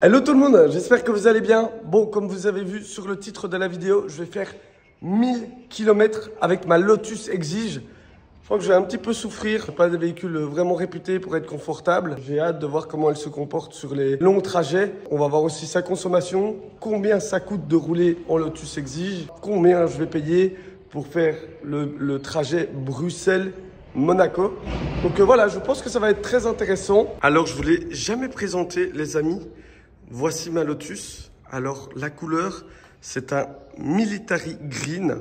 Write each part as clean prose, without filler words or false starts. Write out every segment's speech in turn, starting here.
Hello tout le monde, j'espère que vous allez bien. Bon, comme vous avez vu sur le titre de la vidéo, je vais faire 1000 km avec ma Lotus Exige. Je crois que je vais un petit peu souffrir. C'est pas des véhicules vraiment réputés pour être confortables. J'ai hâte de voir comment elle se comporte sur les longs trajets. On va voir aussi sa consommation, combien ça coûte de rouler en Lotus Exige, combien je vais payer pour faire le trajet Bruxelles-Monaco. Donc voilà, je pense que ça va être très intéressant. Alors, je ne vous l'ai jamais présenté, les amis. Voici ma Lotus. Alors, la couleur, c'est un Military Green.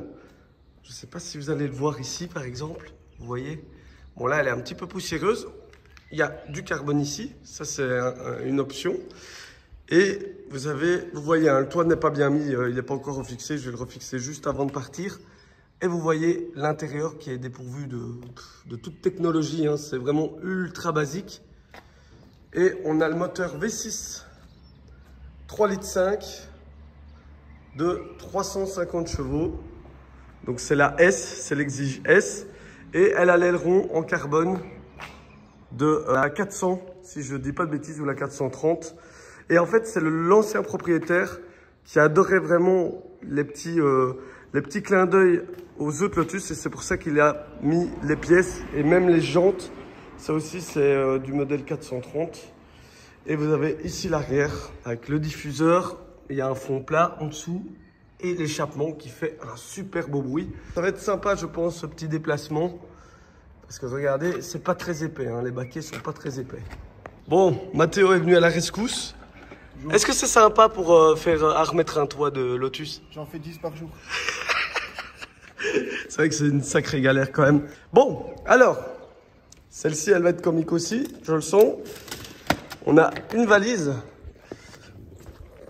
Je ne sais pas si vous allez le voir ici, par exemple. Vous voyez? Bon, là, elle est un petit peu poussiéreuse. Il y a du carbone ici. Ça, c'est une option. Et vous voyez, hein, le toit n'est pas bien mis. Il n'est pas encore refixé. Je vais le refixer juste avant de partir. Et vous voyez l'intérieur qui est dépourvu de toute technologie. Hein. C'est vraiment ultra basique. Et on a le moteur V6. 3,5 litres de 350 chevaux. Donc c'est la S, c'est l'Exige S. Et elle a l'aileron en carbone de la 400, si je ne dis pas de bêtises, ou la 430. Et en fait, c'est l'ancien propriétaire qui adorait vraiment les petits clins d'œil aux autres Lotus. Et c'est pour ça qu'il a mis les pièces et même les jantes. Ça aussi, c'est du modèle 430. Et vous avez ici l'arrière avec le diffuseur. Il y a un fond plat en dessous et l'échappement qui fait un super beau bruit. Ça va être sympa, je pense, ce petit déplacement. Parce que regardez, c'est pas très épais. Hein, les baquets sont pas très épais. Bon, Mathéo est venu à la rescousse. Est-ce que c'est sympa pour remettre un toit de Lotus? J'en fais 10 par jour. C'est vrai que c'est une sacrée galère quand même. Bon, alors, celle-ci, elle va être comique aussi, je le sens. On a une valise.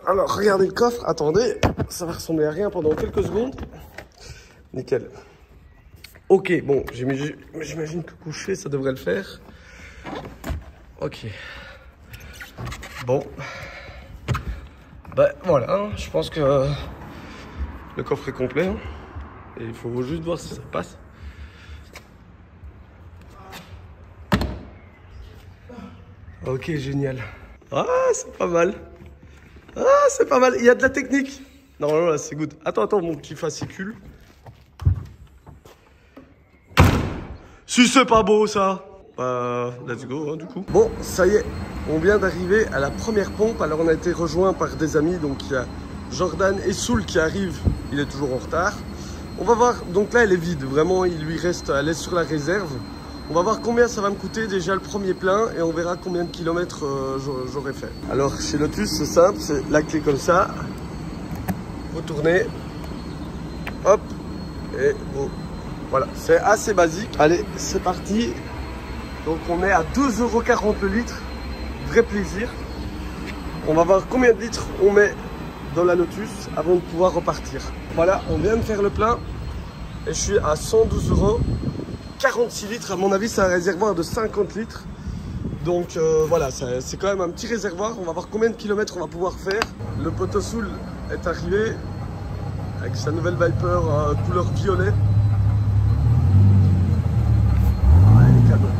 Alors, regardez le coffre. Attendez, ça va ressembler à rien pendant quelques secondes. Nickel. Ok, bon, j'imagine que coucher, ça devrait le faire. Ok. Bon. Ben voilà, hein, je pense que le coffre est complet. Hein, et il faut juste voir si ça passe. Ok, génial. Ah, c'est pas mal. Ah, c'est pas mal. Il y a de la technique. Non, là, c'est good. Attends, mon petit fascicule. Si c'est pas beau, ça. Let's go, hein, du coup. Bon, ça y est. On vient d'arriver à la première pompe. Alors, on a été rejoint par des amis. Donc, il y a Jordan et Soul qui arrivent. Il est toujours en retard. On va voir. Donc là, elle est vide. Vraiment, elle est sur la réserve. On va voir combien ça va me coûter déjà le premier plein et on verra combien de kilomètres j'aurai fait. Alors chez Lotus c'est simple, c'est la clé comme ça. Vous tournez, hop, et vous. Voilà, c'est assez basique. Allez, c'est parti. Donc on est à 2,40 € le litre, vrai plaisir. On va voir combien de litres on met dans la Lotus avant de pouvoir repartir. Voilà, on vient de faire le plein et je suis à 112 €. 46 litres, à mon avis, c'est un réservoir de 50 litres. Donc voilà, c'est quand même un petit réservoir. On va voir combien de kilomètres on va pouvoir faire. Le poteau Soul est arrivé avec sa nouvelle Viper couleur violet. Allez, cadeau.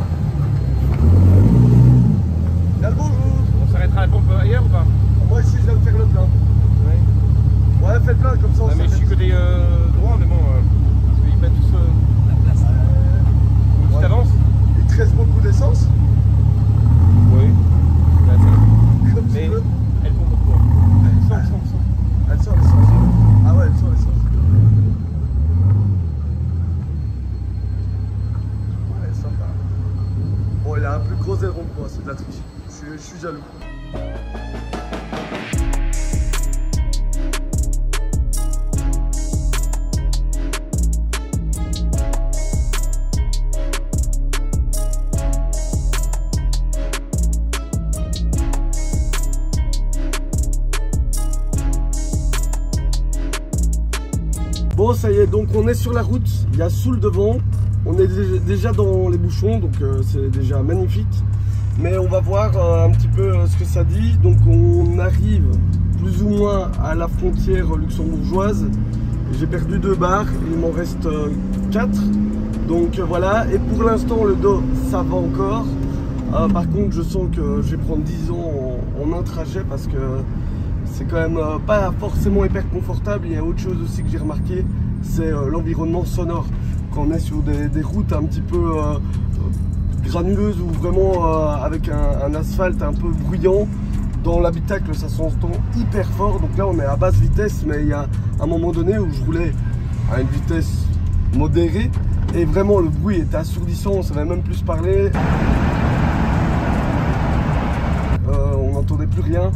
Bien le bonjour. On s'arrêtera à la pompe ailleurs ou pas? Moi ici, je viens de faire le plein. Ouais, fais le plein comme ça. Ouais, mais je suis côté droit, mais bon, parce qu'ils mettent tous la place. Tu t'avances? Il te reste beaucoup d'essence? Oui. Comme tu Mais veux. elle pompe beaucoup. Elle sort l'essence. Ah ouais, elle sort l'essence. Ouais, sympa. Bon, il a un plus gros aileron que moi, c'est de la triche. Je suis jaloux. Bon, ça y est, donc on est sur la route, il y a Soul devant, on est déjà dans les bouchons, donc c'est déjà magnifique. Mais on va voir un petit peu ce que ça dit. Donc on arrive plus ou moins à la frontière luxembourgeoise. J'ai perdu 2 barres, il m'en reste 4. Donc voilà, et pour l'instant le dos ça va encore. Par contre je sens que je vais prendre 10 ans en un trajet parce que c'est quand même pas forcément hyper confortable. Il y a autre chose aussi que j'ai remarqué, c'est l'environnement sonore. Quand on est sur des routes un petit peu granuleuses ou vraiment avec un asphalte un peu bruyant, dans l'habitacle ça s'entend hyper fort. Donc là on est à basse vitesse, mais il y a un moment donné où je roulais à une vitesse modérée et vraiment le bruit était assourdissant, on savait même plus parler. On n'entendait plus rien.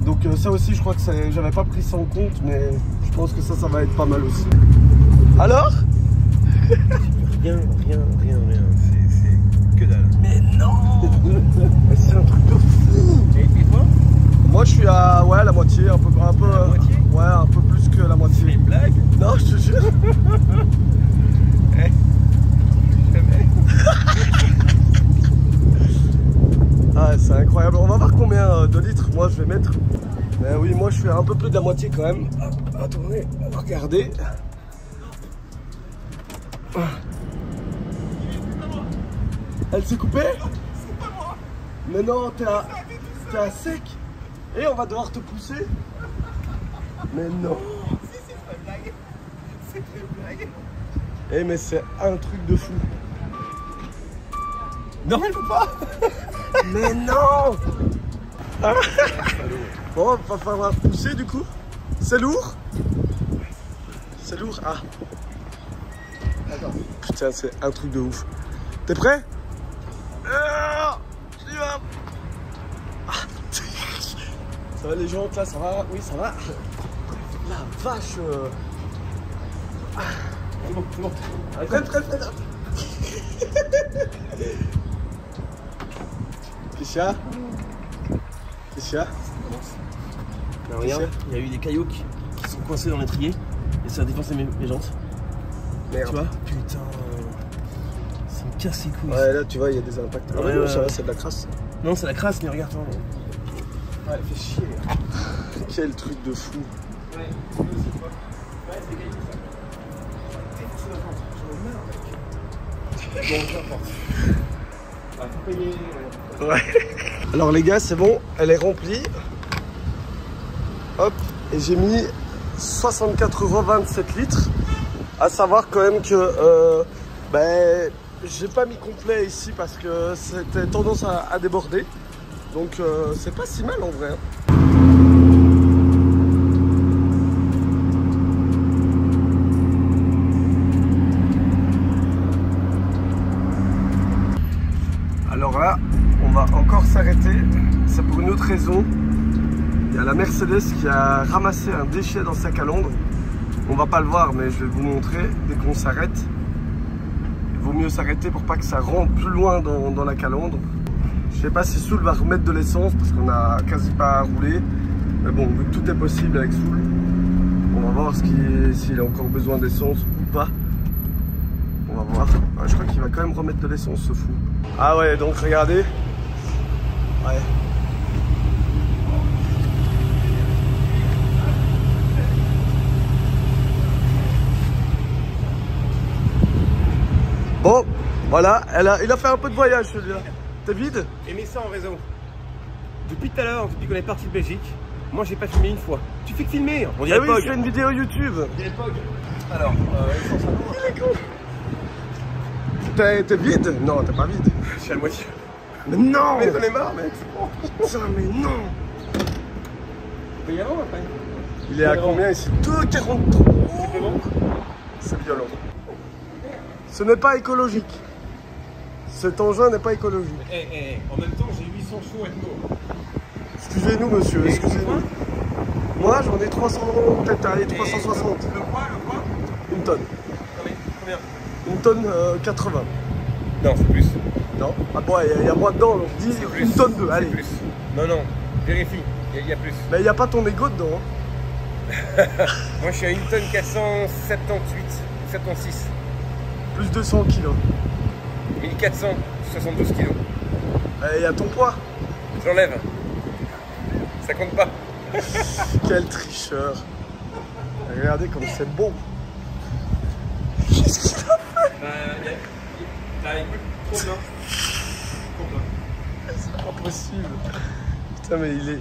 Donc ça aussi je crois que j'avais pas pris ça en compte, mais je pense que ça va être pas mal aussi. Alors? Rien. C'est que dalle. Mais non. C'est un truc de fou. Et toi? Moi je suis à la moitié, un peu la moitié? Ouais, un peu plus que la moitié. C'est une blague? Non, je te jure. Jamais. Ah, c'est incroyable. On va voir combien de litres moi je vais mettre. Mais oui, moi je suis à un peu plus de la moitié quand même. Attendez, on va regarder. Elle s'est coupée? C'est pas moi. Mais non, t'es à sec. Et on va devoir te pousser. Mais non. C'est pas une blague. C'est une blague. Eh mais c'est un truc de fou. Non, elle peut pas. Mais non. Bon, va falloir pousser du coup. C'est lourd? C'est lourd? Ah. Attends. Putain, c'est un truc de ouf. T'es prêt? J'y vais. Ah. Ça va les gens là, ça va? Oui, ça va. La vache. C'est bon. Prête. Kisha? Non, regarde, il y a eu des cailloux qui sont coincés dans l'étrier et ça a défoncé mes jantes. Merde. Tu vois? Putain, ça me casse les couilles. Ouais, là tu vois, il y a des impacts. Ah, Ouais, non, ouais, ça va, ouais. c'est de la crasse. Non, c'est la crasse, mais regarde-toi. Ouais, fait chier. Quel truc de fou. Ouais, c'est quoi? Ouais, c'est des cailloux, ça. Bon, j'importe. Faut payer. Ouais. Alors les gars, c'est bon, elle est remplie. Hop, et j'ai mis 64,27 € litres. À savoir quand même que j'ai pas mis complet ici parce que c'était tendance à déborder. Donc c'est pas si mal en vrai. Alors là, on va encore s'arrêter. C'est pour une autre raison. Il y a la Mercedes qui a ramassé un déchet dans sa calandre. On va pas le voir, mais je vais vous montrer dès qu'on s'arrête. Il vaut mieux s'arrêter pour pas que ça rentre plus loin dans la calandre. Je sais pas si Soul va remettre de l'essence parce qu'on a quasi pas roulé. Mais bon, vu que tout est possible avec Soul, on va voir s'il a encore besoin d'essence ou pas. On va voir. Je crois qu'il va quand même remettre de l'essence, ce fou. Ah ouais, donc regardez. Ouais. Bon, voilà, il a fait un peu de voyage celui-là. T'es vide? Et mets ça en réseau. Depuis tout à l'heure, depuis qu'on est parti de Belgique, moi j'ai pas filmé une fois. Tu fais que filmer, on dirait oui, Pog. je fais une vidéo YouTube. On dirait Pog. Alors, essence à l'eau. Il est con. T'es vide? Non, t'es pas vide. Je suis à la moitié. Mais non! Mais j'en ai marre, mec. Putain, mais non! Mais y avant après. Il est à combien ici? 2,43. C'est bon. C'est violent. Ce n'est pas écologique. Cet engin n'est pas écologique. En même temps, j'ai 800 chevaux à tout. Excusez-nous, monsieur, excusez-nous. Moi, j'en ai 300, peut-être, allez, 360. Le poids Une tonne. Combien? Une tonne 80. Non, c'est plus. Non? Ah bon, il y a moi dedans, donc dis C'est plus. une tonne 2, allez. Plus. Non, vérifie, il y a plus. Mais il n'y a pas ton ego dedans. Hein. Moi, je suis à 1 tonne 478, 76. Plus 200 kilos. 1472 kilos. Il y a ton poids. J'enlève. Ça compte pas. Quel tricheur. Regardez comme c'est beau. Qu'est-ce qu'il t'a fait? Écoute, trop bien. C'est pas possible. Putain, mais il est...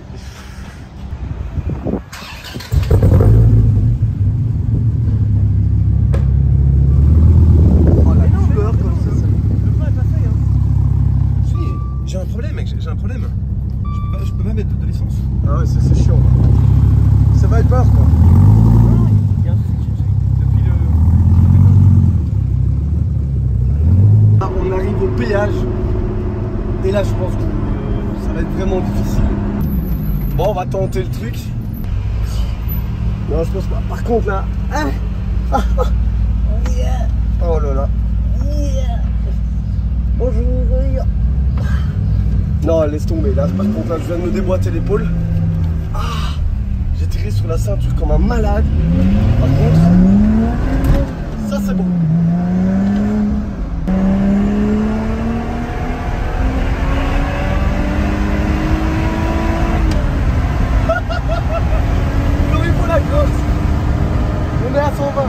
Oh, la couleur comme ça. Le plein est pas fait, hein. Si, j'ai un problème, mec, j'ai un problème. Je peux pas mettre de l'essence. Ah ouais, c'est chiant. Ça va être peur, quoi. Non, il y a un souci depuis le... Ah, on arrive au péage. Et là, je pense que ça va être vraiment difficile. Bon, on va tenter le truc. Non, je pense pas. Par contre, là... Oh là là. Bonjour. Non, laisse tomber. Là, par contre, là, je viens de me déboîter l'épaule. J'ai tiré sur la ceinture comme un malade. Par contre, ça, c'est bon. Il faut la course. On est à 120.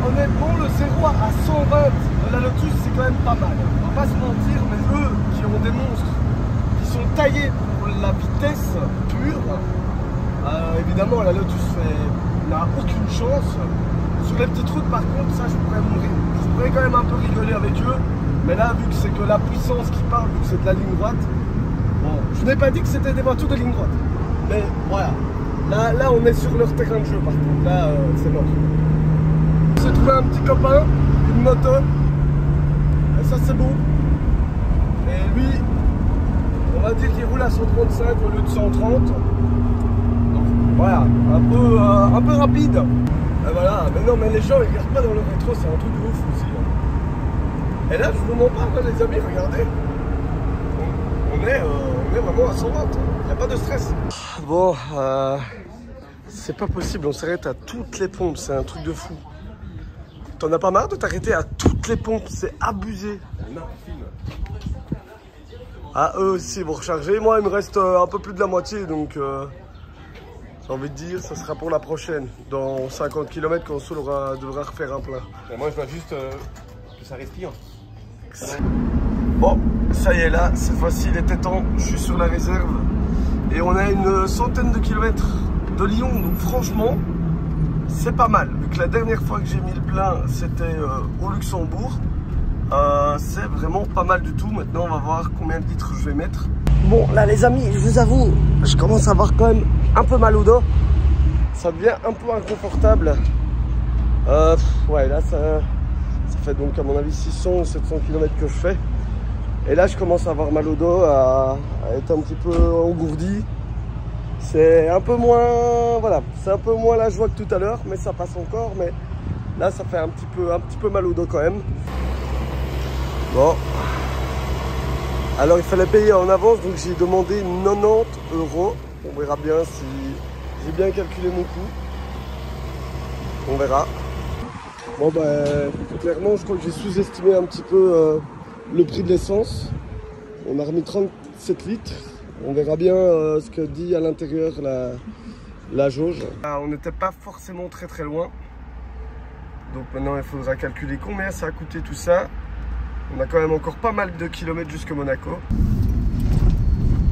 Honnêtement, le 0 à 120 de la Lotus, c'est quand même pas mal. On va pas se mentir, mais eux qui ont des monstres qui sont taillés pour la vitesse pure, évidemment, la Lotus n'a aucune chance. Sur les petites routes, par contre, ça, je pourrais mourir. Je pourrais quand même un peu rigoler avec eux, mais là, vu que c'est que la puissance qui parle, vu que c'est de la ligne droite, bon, je n'ai pas dit que c'était des voitures de ligne droite, mais voilà. Là, on est sur leur terrain de jeu, par contre. Là, c'est mort. J'ai trouvé un petit copain, une moto, et ça c'est beau. Et lui, on va dire qu'il roule à 135 au lieu de 130. Donc voilà, un peu rapide. Et voilà, mais non, mais les gens ils regardent pas dans le rétro, c'est un truc de ouf aussi. Et là, je vous montre pas, les amis, regardez. On est vraiment à 120, il n'y a pas de stress. Bon, c'est pas possible, on s'arrête à toutes les pompes, c'est un truc de fou. T'en as pas marre de t'arrêter à toutes les pompes? C'est abusé. Ah, eux aussi vont recharger. Moi, il me reste un peu plus de la moitié. Donc, j'ai envie de dire, ça sera pour la prochaine. Dans 50 km, quand Soul devra refaire un plein. Et moi, je vois juste que ça respire. Bon, ça y est, là, cette fois-ci, il était temps. Je suis sur la réserve. Et on a une centaine de kilomètres de Lyon. Donc, franchement... c'est pas mal, vu que la dernière fois que j'ai mis le plein, c'était au Luxembourg. C'est vraiment pas mal du tout. Maintenant, on va voir combien de litres je vais mettre. Bon, là, les amis, je vous avoue, je commence à avoir quand même un peu mal au dos. Ça devient un peu inconfortable. Ouais, là, ça fait donc, à mon avis, 600 ou 700 km que je fais. Et là, je commence à avoir mal au dos, à être un petit peu engourdi. C'est un peu moins, voilà, c'est un peu moins la joie que tout à l'heure, mais ça passe encore. Mais là, ça fait un petit peu mal au dos quand même. Bon, alors il fallait payer en avance, donc j'ai demandé 90 €. On verra bien si j'ai bien calculé mon coût. On verra. Bon, ben, clairement, je crois que j'ai sous-estimé un petit peu le prix de l'essence. On a remis 37 litres. On verra bien ce que dit à l'intérieur la jauge. On n'était pas forcément très loin. Donc maintenant il faudra calculer combien ça a coûté tout ça. On a quand même encore pas mal de kilomètres jusqu'à Monaco.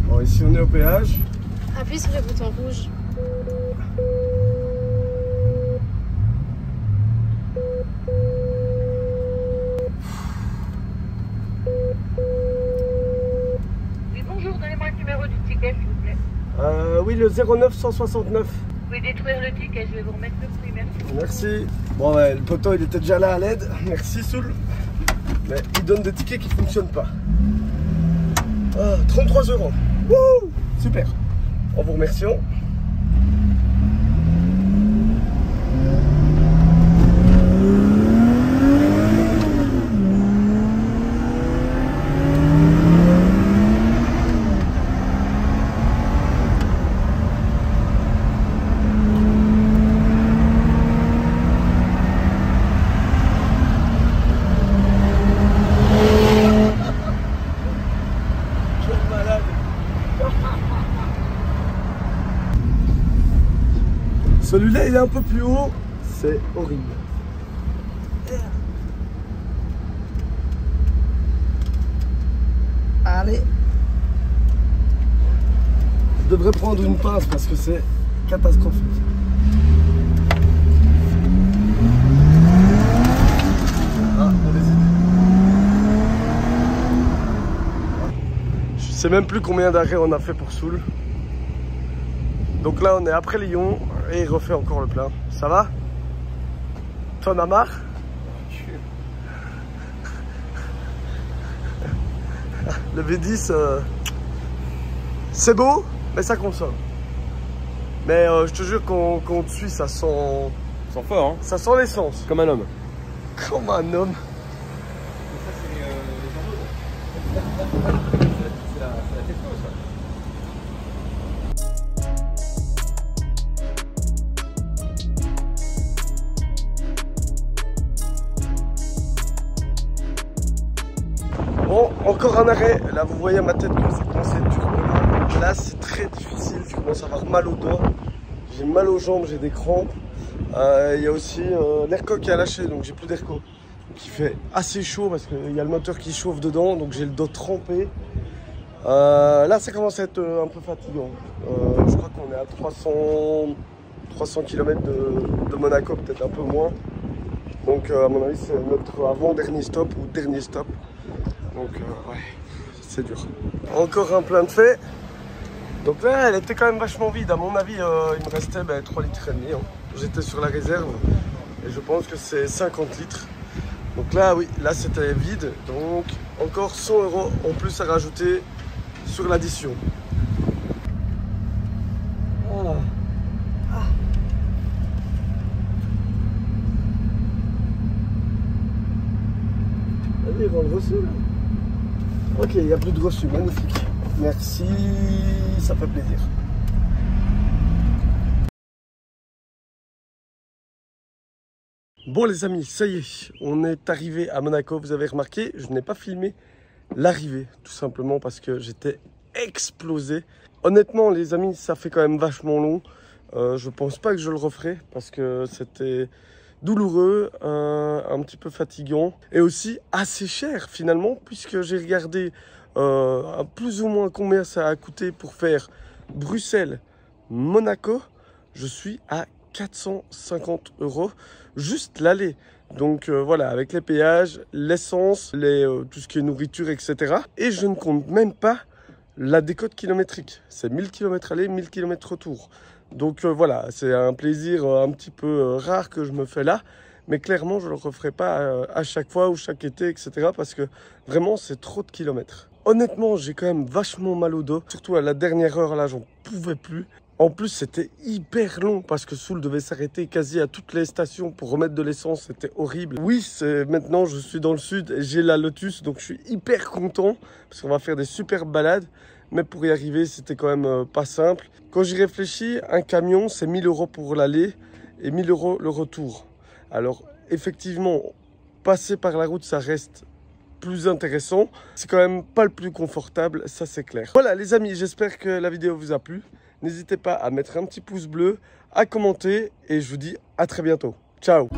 Bon, ici on est au péage. Appuie sur le bouton rouge. Oui, le 09 169. Vous pouvez détruire le ticket, je vais vous remettre le prix, merci. Merci. Bon, ouais, le poteau il était déjà là à l'aide. Merci Soul. Mais il donne des tickets qui ne fonctionnent pas. 33 €. Wouh, super. En vous remerciant. Celui-là, il est un peu plus haut. C'est horrible. Allez. Je devrais prendre une pince parce que c'est catastrophique. Ah, on hésite. Je sais même plus combien d'arrêts on a fait pour Soule. Donc là, on est après Lyon et il refait encore le plein. Ça va? T'en as marre? Le V10, c'est beau, mais ça consomme. Mais je te jure qu'on te suit, ça sent... Ça sent fort, hein. Ça sent l'essence. Comme un homme. Comme un homme. Bon, encore un arrêt. Là, vous voyez ma tête quand ça commence à être dur. Là, c'est très difficile. Je commence à avoir mal aux doigts. J'ai mal aux jambes, j'ai des crampes. Il y a aussi l'airco qui a lâché, donc j'ai plus d'airco. Qui fait assez chaud parce qu'il y a le moteur qui chauffe dedans, donc j'ai le dos trempé. Là, ça commence à être un peu fatigant. Je crois qu'on est à 300 km de Monaco, peut-être un peu moins. Donc, à mon avis, c'est notre avant-dernier stop ou dernier stop. Donc, ouais, c'est dur. Encore un plein de fait. Donc là, elle était quand même vachement vide. À mon avis, il me restait 3,5 litres. Hein. J'étais sur la réserve et je pense que c'est 50 litres. Donc là, oui, là c'était vide. Donc encore 100 € en plus à rajouter sur l'addition. Voilà. Ah. Allez, ils vont le reçu là. Ok, il n'y a plus de reçu, magnifique. Merci, ça fait plaisir. Bon les amis, ça y est, on est arrivé à Monaco. Vous avez remarqué, je n'ai pas filmé l'arrivée, tout simplement parce que j'étais explosé. Honnêtement les amis, ça fait quand même vachement long. Je pense pas que je le referai parce que c'était douloureux, un petit peu fatigant et aussi assez cher finalement, puisque j'ai regardé plus ou moins combien ça a coûté pour faire Bruxelles-Monaco. Je suis à 450 € juste l'aller. Donc voilà, avec les péages, l'essence, tout ce qui est nourriture, etc. Et je ne compte même pas la décote kilométrique. C'est 1000 km aller, 1000 km retour. Donc voilà, c'est un plaisir un petit peu rare que je me fais là. Mais clairement, je ne le referai pas à chaque fois ou chaque été, etc. Parce que vraiment, c'est trop de kilomètres. Honnêtement, j'ai quand même vachement mal au dos. Surtout à la dernière heure, là, j'en pouvais plus. En plus, c'était hyper long parce que Soule devait s'arrêter quasi à toutes les stations pour remettre de l'essence. C'était horrible. Oui, maintenant, je suis dans le sud. J'ai la Lotus, donc je suis hyper content parce qu'on va faire des super balades. Mais pour y arriver, c'était quand même pas simple. Quand j'y réfléchis, un camion, c'est 1000 € pour l'aller et 1000 € le retour. Alors, effectivement, passer par la route, ça reste plus intéressant. C'est quand même pas le plus confortable, ça c'est clair. Voilà les amis, j'espère que la vidéo vous a plu. N'hésitez pas à mettre un petit pouce bleu, à commenter et je vous dis à très bientôt. Ciao!